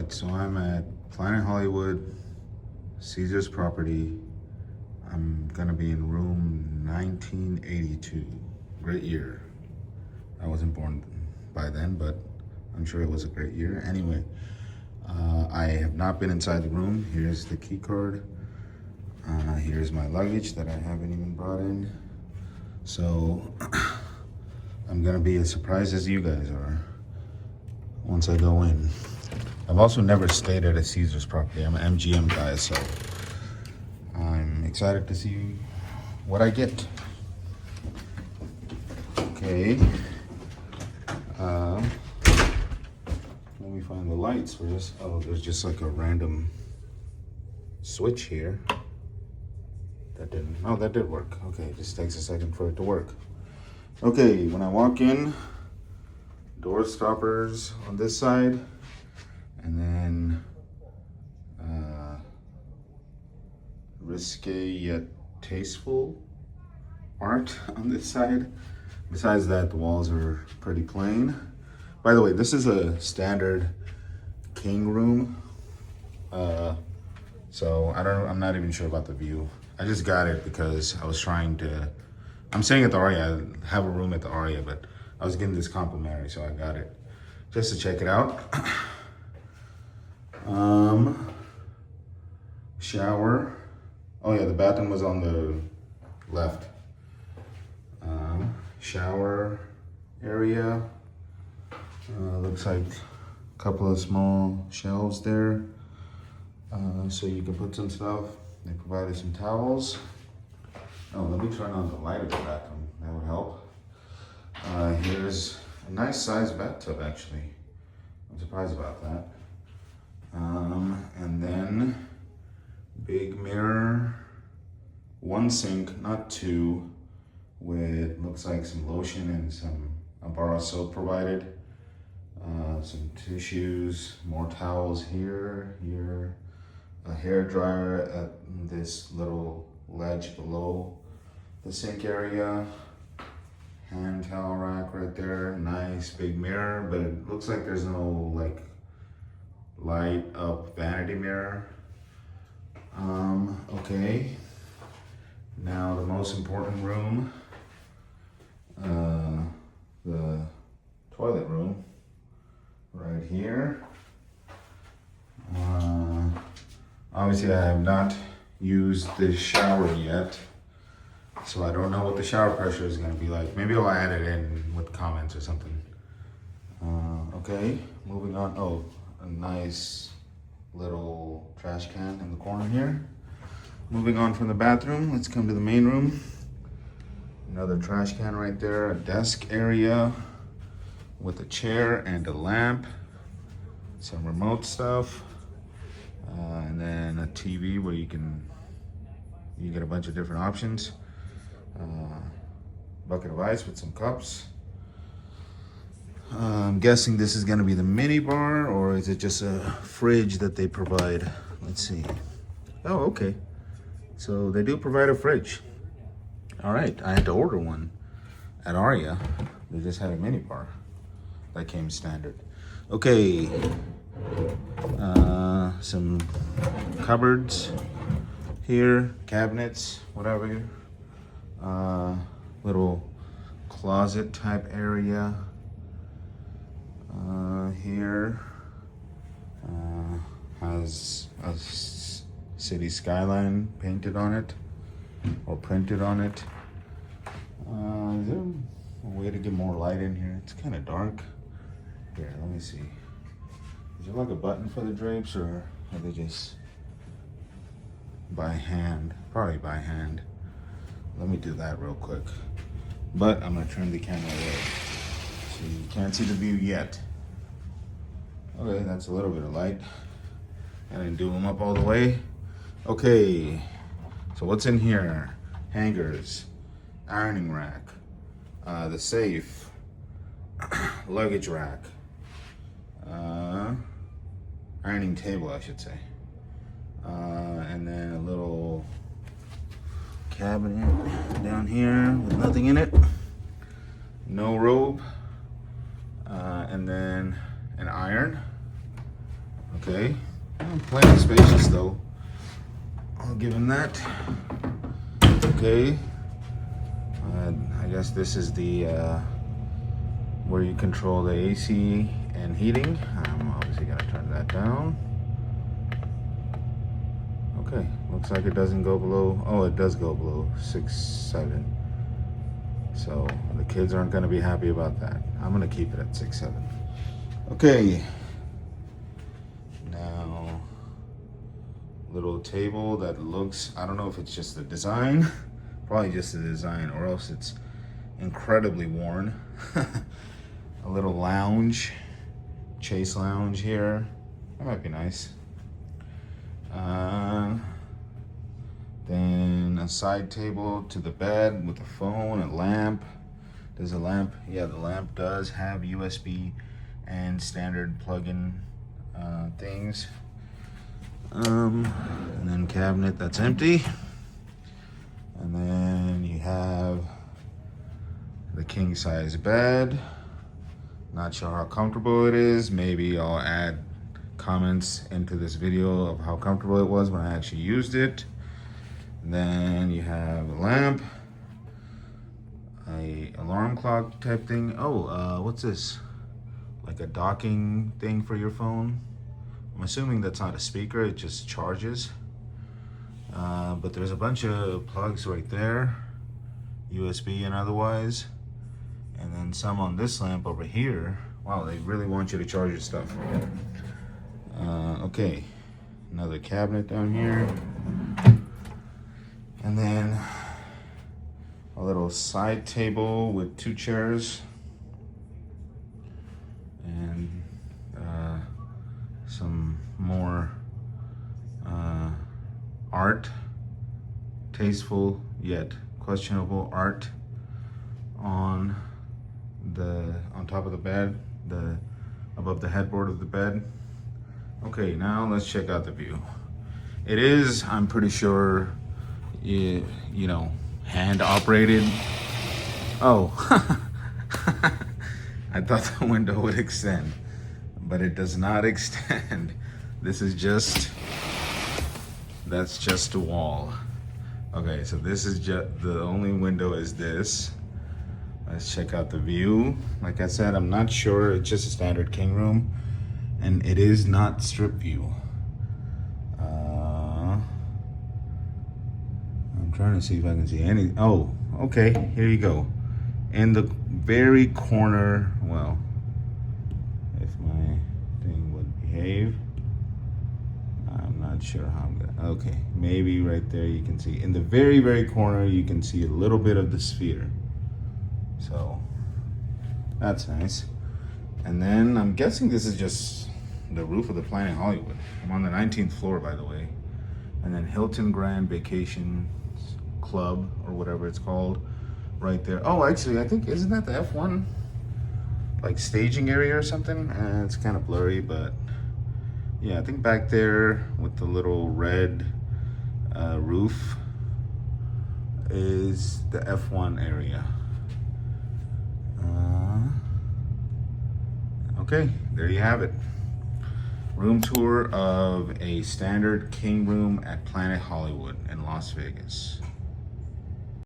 right, so I'm at Planet Hollywood, Caesar's property. I'm gonna be in room 1982. Great year. I wasn't born by then, but I'm sure it was a great year. Anyway, I have not been inside the room. Here's the key card. Here's my luggage that I haven't even brought in. So I'm gonna be as surprised as you guys are once I go in. I've also never stayed at a Caesar's property. I'm an MGM guy, so I'm excited to see what I get. Okay. Let me find the lights for this. Oh, there's just like a random switch here. That didn't, oh, that did work. Okay, it just takes a second for it to work. Okay, when I walk in, door stoppers on this side, and then risque yet tasteful art on this side. Besides that, the walls are pretty plain. By the way, this is a standard king room. So I'm not even sure about the view. I just got it because I was trying to, I'm staying at the Aria. I have a room at the Aria, but I was getting this complimentary, so I got it just to check it out. Shower. Oh yeah, the bathroom was on the left. Shower area. Looks like a couple of small shelves there. So you can put some stuff. They provided some towels. Oh, let me turn on the light of the bathroom. That would help. Here's a nice sized bathtub, actually. I'm surprised about that. And then big mirror, one sink, not two, with looks like some lotion and some bar soap provided. Some tissues, more towels here, a hair dryer at this little ledge below the sink area, hand towel rack right there, nice big mirror, but it looks like there's no like light up vanity mirror. Okay, now the most important room, the toilet room right here. Obviously I have not used the shower yet, so I don't know what the shower pressure is going to be like. Maybe I'll add it in with comments or something. Okay, moving on. Oh, a nice little trash can in the corner here. Moving on from the bathroom, let's come to the main room. Another trash can right there, a desk area with a chair and a lamp, some remote stuff, and then a TV where you get a bunch of different options. Bucket of ice with some cups. I'm guessing this is gonna be the mini bar, or is it just a fridge that they provide? Let's see. Oh, okay. So they do provide a fridge. All right, I had to order one at Aria. They just had a mini bar that came standard. Okay, some cupboards here, cabinets, whatever. Little closet type area here. Has a city skyline painted on it or printed on it. Is there a way to get more light in here? It's kind of dark. Here, let me see. Is there like a button for the drapes, or are they just by hand? Probably by hand. Let me do that real quick. But I'm gonna turn the camera away so you can't see the view yet. Okay, that's a little bit of light. I didn't do them up all the way. Okay, so what's in here? Hangers, ironing rack, the safe, luggage rack, ironing table, I should say, and then a little cabinet down here with nothing in it, no robe, and then an iron, Okay, plenty spacious though. I'll give him that. Okay, I guess this is the where you control the AC and heating. I'm obviously gonna turn that down. Okay, looks like it doesn't go below. Oh, it does go below 6, 7. So the kids aren't gonna be happy about that. I'm gonna keep it at 6, 7. Okay. Now, little table that looks, I don't know if it's just the design, probably just the design, or else it's incredibly worn. A little lounge, chase lounge here. That might be nice. Then a side table to the bed with a phone, a lamp. Does a lamp? Yeah, the lamp does have USB and standard plug-in things. And then cabinet that's empty. And then you have the king size bed. Not sure how comfortable it is. Maybe I'll add comments into this video of how comfortable it was when I actually used it. And then you have a lamp, a alarm clock type thing. Oh, what's this? Like a docking thing for your phone. I'm assuming that's not a speaker, it just charges. But there's a bunch of plugs right there, USB and otherwise. And then some on this lamp over here. Wow, they really want you to charge your stuff. Okay, another cabinet down here. And then a little side table with 2 chairs. And some more art, tasteful yet questionable art on top of the bed, above the headboard of the bed. Okay, now let's check out the view. It is, I'm pretty sure, you know, hand operated. Oh, I thought the window would extend, but it does not extend. This is just, that's just a wall. Okay, so this is just, the only window is this. Let's check out the view. Like I said, I'm not sure, it's just a standard king room, and it is not strip view. I'm trying to see if I can see any, oh, okay, here you go. In the very corner, well, if my thing would behave, I'm not sure how I'm gonna, okay, maybe right there you can see. In the very, very corner, you can see a little bit of the sphere. So, that's nice. And then I'm guessing this is just the roof of the Planet Hollywood. I'm on the 19th floor, by the way. And then Hilton Grand Vacation Club, or whatever it's called, right there. Oh, actually, I think, isn't that the F1 like staging area or something? It's kind of blurry, but yeah, I think back there with the little red roof is the F1 area. Okay, there you have it. Room tour of a standard king room at Planet Hollywood in Las Vegas.